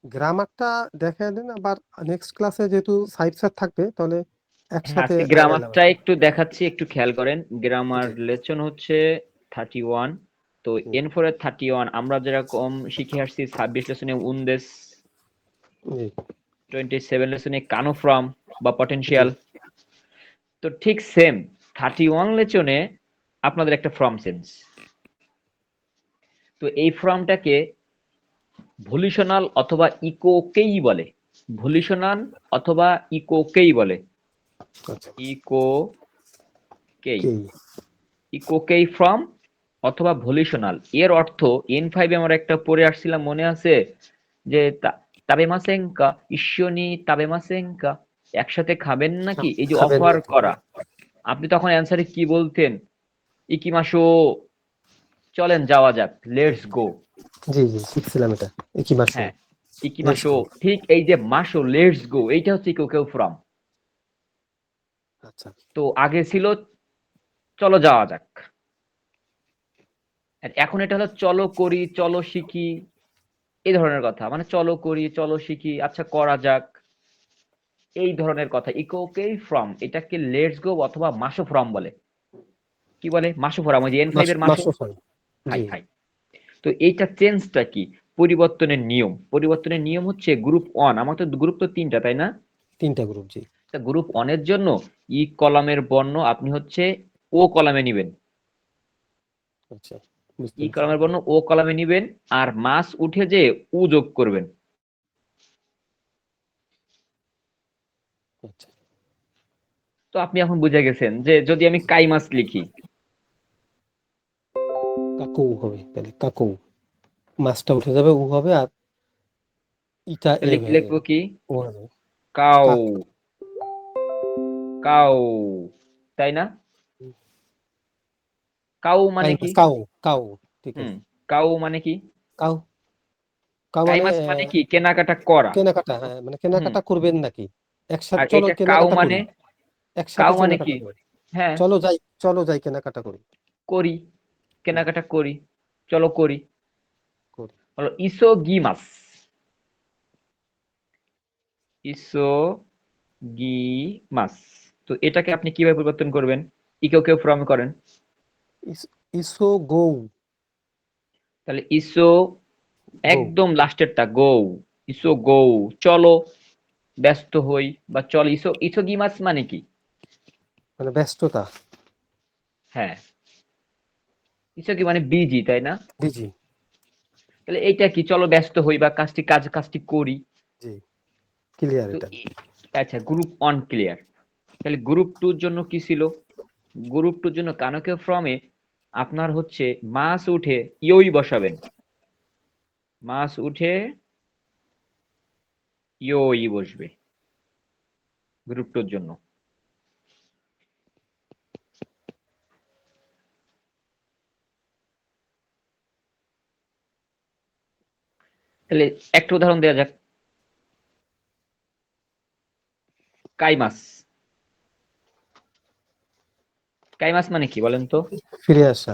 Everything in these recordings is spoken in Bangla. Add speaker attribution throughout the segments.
Speaker 1: গ্রামারটা দেখায় দেন, আবার নেক্সট ক্লাসে যেহেতু সাইড স্যার থাকবে তাহলে
Speaker 2: হ্যাঁ,
Speaker 1: একসাথে
Speaker 2: আজকে
Speaker 1: আগাইলাম আর
Speaker 2: গ্রামারটা
Speaker 1: কি।
Speaker 2: একটু দেখাচ্ছি, একটু খেয়াল করেন। গ্রামার
Speaker 1: জি।
Speaker 2: লেসন হচ্ছে 31। তো
Speaker 1: হুম,
Speaker 2: N4 এর 31 আমরা যেরকম শিখে আসছি 26 লেসনে উনদেস,
Speaker 1: জি
Speaker 2: 27 লেসনে কানোফ্রম বা
Speaker 1: জি
Speaker 2: পটেনশিয়াল। তো ঠিক সেম 31 লেসনে আপনাদের একটা ফ্রম সেন্স। তো এই ফর্মটাকে ভলিউশনাল অথবা ইকোকেই বলে। ভলিউশনাল অথবা ইকোকেই বলে।
Speaker 1: আচ্ছা।
Speaker 2: ইকোকেই,
Speaker 1: কি
Speaker 2: ইকোকেই ফর্ম অথবা ভলিউশনাল। এর অর্থ N5 এ আমরা একটা পড়ে আসছিলাম, মনে আছে? যে তাবেমাসেঙ্কা ইশ্বনি তাবেমাসেঙ্কা, একসাথে খাবেন নাকি, এই যে
Speaker 1: খাবেন
Speaker 2: অফার
Speaker 1: নাকি?
Speaker 2: করা। আপনি তখন অ্যান্সারে কি বলতেন? ইকিমাশো, চলেন যাওয়া যাক, লেটস গো।
Speaker 1: জি জি শিখছিলাম এটা, একই মাসে।
Speaker 2: হ্যাঁ,
Speaker 1: লেটস
Speaker 2: ইকিমাশো।
Speaker 1: গো।
Speaker 2: ঠিক এই যে মাসো, লেটস গো, এইটা হচ্ছে ইকোকেও ফ্রম।
Speaker 1: আচ্ছা।
Speaker 2: তো আগে ছিল চলো যাওয়া যাক, আর এখন এটা হলো চলো করি, চলো শিখি, এই ধরনের কথা। মানে চলো করি, চলো শিখি, আচ্ছা করা যাক, এই ধরনের কথা। ইকোকেই ফ্রম এটাকে লেটস গো অথবা মাসো ফ্রম বলে। কি বলে? মাসো ফ্রম, ওই যে N5 এর মাসো।
Speaker 1: মাসও হয়।
Speaker 2: হাই
Speaker 1: জি।
Speaker 2: হাই। তো এইটা চেঞ্জটা কি? পরিবর্তনের নিয়ম। পরিবর্তনের নিয়ম হচ্ছে গ্রুপ অন, আমার তো গ্রুপ তো তিনটা, তাই না?
Speaker 1: তিনটা গ্রুপ, জি।
Speaker 2: তা গ্রুপ অনের জন্য ই কলামের বর্ণ আপনি হচ্ছে ও কলামে নিবেন।
Speaker 1: আচ্ছা, বুঝতে
Speaker 2: ই
Speaker 1: পারছি।
Speaker 2: কলামের বর্ণ ও কলামে নিবেন, আর মাস উঠে যে উ যোগ করবেন।
Speaker 1: আচ্ছা।
Speaker 2: তো আপনি এখন বুঝে গেছেন যে যদি আমি কাই মাছ লিখি,
Speaker 1: কাকু হবে তাহলে, কাকু মাছটা উঠে যাবে, উ হবে, আর ইটা এ
Speaker 2: তাহলে কি লিখবো কি?
Speaker 1: ও হবে।
Speaker 2: কাউ,
Speaker 1: কাক।
Speaker 2: কাউ, তাই না? কাউ
Speaker 1: কাই
Speaker 2: মানে কি?
Speaker 1: মাছ, কাউ। কাউ। ঠিক
Speaker 2: হুম,
Speaker 1: আছে।
Speaker 2: কাউ মানে কি?
Speaker 1: কাউ। কাউ
Speaker 2: কাই
Speaker 1: মানে
Speaker 2: মাছ মানে কি? কেনাকাটা করা।
Speaker 1: কেনাকাটা, হ্যাঁ মানে
Speaker 2: হুম।
Speaker 1: কেনাকাটা করবেন নাকি, একসাথে
Speaker 2: আর
Speaker 1: চলো
Speaker 2: এটা কাউ
Speaker 1: কেনাকাটা
Speaker 2: মানে,
Speaker 1: করি,
Speaker 2: কাউ
Speaker 1: একসাথে
Speaker 2: মানে কি?
Speaker 1: কেনাকাটা করি,
Speaker 2: হ্যাঁ,
Speaker 1: চলো যাই, চলো যাই কেনাকাটা করি।
Speaker 2: করি,
Speaker 1: হুম,
Speaker 2: কেনাকাটা করি, চলো করি।
Speaker 1: করি।
Speaker 2: হলো ইসো গিমাস, ইসো গিমাস। তো এটাকে আপনি কিভাবে পরিবর্তন করবেন? ইকেও কেউ ফর্ম করেন।
Speaker 1: ইসো গৌ।
Speaker 2: তাহলে ইসো,
Speaker 1: গৌ
Speaker 2: একদম লাস্টেরটা গো, ইসো গো, চলো, ব্যস্ত হই, বা চল। ইসো, ইসো গিমাস মানে কি?
Speaker 1: মানে ব্যস্ততা।
Speaker 2: হ্যাঁ, ইসো কি মানে বিজি, তাই না?
Speaker 1: বিজি।
Speaker 2: তাহলে এইটা কি? চলো ব্যস্ত হই বা কাজটি, কাজটি করি।
Speaker 1: জি, ক্লিয়ার
Speaker 2: তো
Speaker 1: এটা।
Speaker 2: আচ্ছা, গ্রুপ অন ক্লিয়ার। তাহলে গ্রুপ টুর জন্য কি ছিল? গ্রুপ টুর জন্য কানকে ফ্রমে আপনার হচ্ছে মাস উঠে ইয়ই বসাবেন। মাস উঠে ইয়ই বসবে গ্রুপ টুর জন্য। তাহলে একটা উদাহরণ দেওয়া যাক। কাইমাস, কাইমাস মানে কি বলেন তো?
Speaker 1: ফিরে আসা,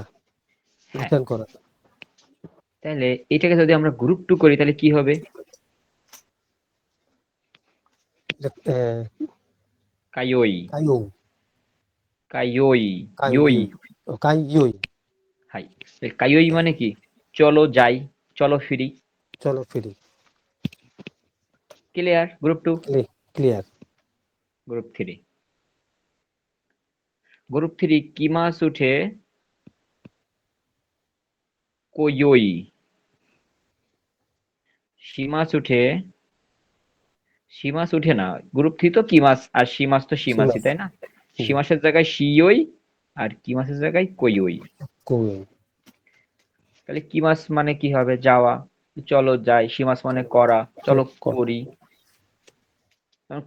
Speaker 2: হ্যাঁ,
Speaker 1: রিটার্ন করা।
Speaker 2: তাহলে এটাকে যদি আমরা গ্রুপ টু করি তাহলে কি হবে? কাইয়ই,
Speaker 1: কাইও।
Speaker 2: কাইয়ই,
Speaker 1: কাইও।
Speaker 2: ইয়ই।
Speaker 1: কাইওই।
Speaker 2: হাই, কাইয়ই মানে কি? চলো যাই, চলো ফিরি।
Speaker 1: চলো ফিরি।
Speaker 2: Clear? Group two.
Speaker 1: Clear.
Speaker 2: Group three, group three কি মাস উঠে কোয়ই, সীমাস উঠে, সীমাস উঠে না। গ্রুপ থ্রি তো কি মাস, আর সীমাস তো সীমাসই,
Speaker 1: সীমাস।
Speaker 2: তাই না?
Speaker 1: জি।
Speaker 2: সীমাসের জায়গায় শিয়ই, আর কি মাসের জায়গায় কোয়ই।
Speaker 1: কোয়ো।
Speaker 2: তাহলে কি মাস মানে কি হবে? যাওয়া, চলো যাই। সীমাস মানে করা, চলো করি।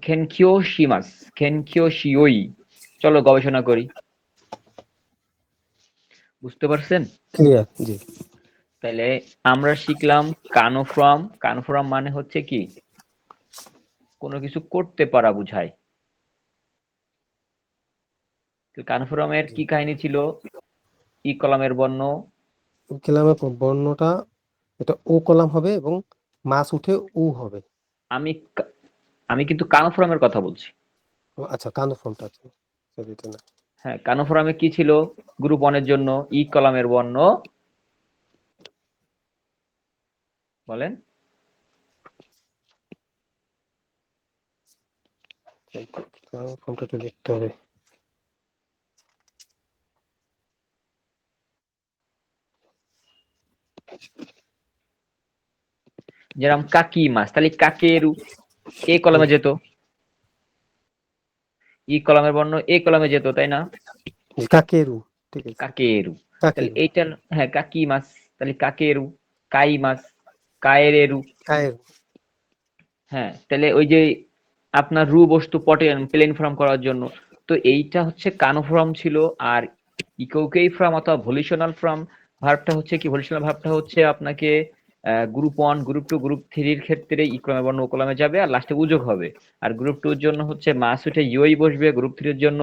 Speaker 2: খেনকিও সীমাস, খেনকিও শিওই, চলো গবেষণা করি। বুঝতে পারছেন?
Speaker 1: ক্লিয়ার। জি।
Speaker 2: তাহলে আমরা শিখলাম কানোফ্রম। কানোফ্রম মানে হচ্ছে কি? কোনো কিছু করতে পারা বুঝায়। কানোফ্রমের
Speaker 1: জি।
Speaker 2: কি কাহিনী ছিল? ই কলামের বর্ণ,
Speaker 1: কলামের বর্ণটা, এটা ও কলাম হবে এবং মাস উঠে উ হবে।
Speaker 2: আমি আমি কিন্তু কানোফর্মের কথা বলছি।
Speaker 1: আচ্ছা, কানো ফর্মটা আছে, সরি এটা না।
Speaker 2: হ্যাঁ, কানোফর্মে কি ছিল? গ্রুপ 1 এর জন্য ই কলামের বর্ণ বলেন।
Speaker 1: কানো ফর্মটা তো দেখতে হবে।
Speaker 2: যেরকম কাকি মাছ, তাহলে কাকেরু এ কলামে যেত, ই কলামের বর্ণ এ কলামে যেত, তাই না?
Speaker 1: কাকেরু, ঠিক আছে,
Speaker 2: কাকেরু। তাহলে
Speaker 1: কাকেরু,
Speaker 2: এইটার, হ্যাঁ কাকি মাছ, তাহলে কাকেরু। কাই মাছ, কায়েরেরু।
Speaker 1: কায়েরু।
Speaker 2: হ্যাঁ, তাহলে ওই যে আপনার রু বস্তু প্লেন ফর্ম করার জন্য, তো এইটা হচ্ছে কানো ফর্ম ছিল। আর ইকোকেই ফর্ম অথবা ভলিশনাল ফর্ম ভার্বটা হচ্ছে কি, ভলিশনাল ভার্বটা হচ্ছে আপনাকে গ্রুপ 1, গ্রুপ 2, গ্রুপ 3 এর ক্ষেত্রে ই কলামে বর্ণ ও কলামে যাবে আর লাস্টে উযোগ হবে। আর গ্রুপ 2 এর জন্য হচ্ছে মাস উঠে ইয়ই বসবে, গ্রুপ 3 এর জন্য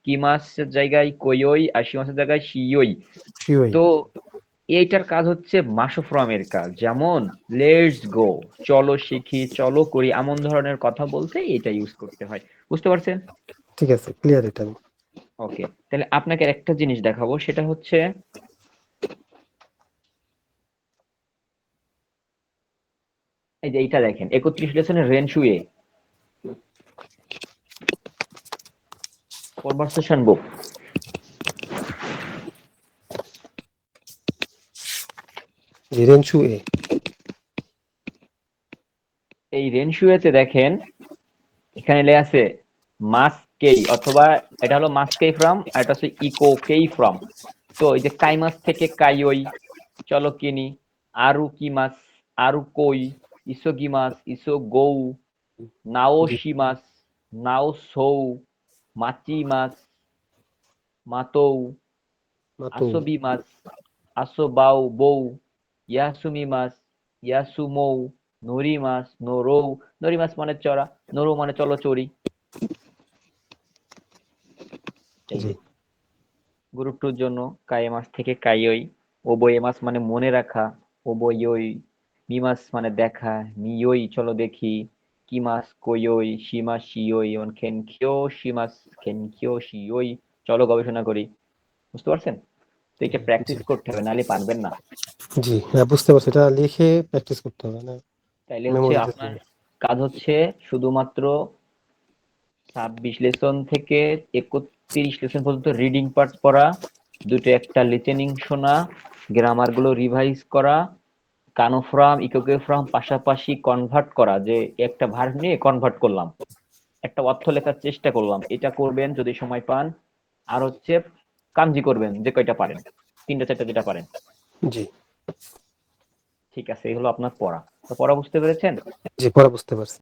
Speaker 2: কি মাসের জায়গায় কইই আর সি মাসের জায়গায় সিওই।
Speaker 1: শিওই।
Speaker 2: তো এইটার কাজ হচ্ছে মাসোফর্মের কাজ, যেমন লেটস গো, চলো শিখি, চলো করি, এমন ধরনের কথা বলতে এটা ইউজ করতে হয়। বুঝতে পারছেন?
Speaker 1: ঠিক আছে, ক্লিয়ার এটা।
Speaker 2: ওকে, তাহলে আপনাকে একটা জিনিস দেখাবো, সেটা হচ্ছে এই যে এইটা দেখেন, 31 লেসনের রেনশুয়ে কনভারসেশন বুক।
Speaker 1: রেনশু এ।
Speaker 2: এই রেনশুয়েতে দেখেন, এখানে লেখা আছে মাস্কেই, অথবা এটা হলো মাস্কেই ফ্রম, আর এটা হচ্ছে ইকো কেই ফ্রম। তো এই যে কাই মাস থেকে কাইওই, চলো কিনি, আরু কি মাস, আরু কই, ইসো গি মাস, ইসো গৌ, নাও
Speaker 1: জি।
Speaker 2: শি মাস, নাও সৌ, মাচি মাস, মাতৌ,
Speaker 1: মাতো।
Speaker 2: আসবি মাস, আসো বাউ বউ, ইয়াসুমি মাস, ইয়াসুমৌ, নরি মাস, নরৌ। নরি মাস মানে চড়া, নরৌ মানে চলো চড়ি। এই
Speaker 1: জি।
Speaker 2: যে গ্রুপ 2 জন্য কাই মাস থেকে কাইওই, ওবয়ে মাস মানে মনে রাখা, ওবইওই, মিমাস মানে দেখা, মিওই চলো দেখি, কিমাস কইওই, শিমাস শিওই, এবং খেনখিও শিমাস, খেনখিও শিওই চলো গবেষণা করি। বুঝতে পারছেন? তো এটা
Speaker 1: জি।
Speaker 2: প্র্যাকটিস করতে হবে, নাহলে পারবেন না।
Speaker 1: জি, হ্যাঁ, বুঝতে পারছি, এটা লিখে প্র্যাকটিস করতে হবে না,
Speaker 2: তাইলে হচ্ছে
Speaker 1: মেমোরিতে
Speaker 2: আপনার
Speaker 1: থাকবে।
Speaker 2: কাজ হচ্ছে শুধুমাত্র 26 লেসন থেকে 31 লেসন পর্যন্ত রিডিং পার্ট পড়া, দুটো একটা লিসেনিং শোনা, গ্রামার গুলো রিভাইজ করা, কানোফ্রাম ইকোগ্রাফ্রাম পাশাপাশি কনভার্ট করা, যে একটা ভার্ব নিয়ে কনভার্ট করলাম, একটা অর্থ লেখার চেষ্টা করলাম, এটা করবেন যদি সময় পান। আর হচ্ছে কামজি করবেন যে কয়টা পারেন, 3টা 4টা যেটা পারেন।
Speaker 1: জি।
Speaker 2: ঠিক আছে, এই হলো আপনার পড়া। তো পড়া বুঝতে পেরেছেন?
Speaker 1: জি, পড়া বুঝতে পারছি।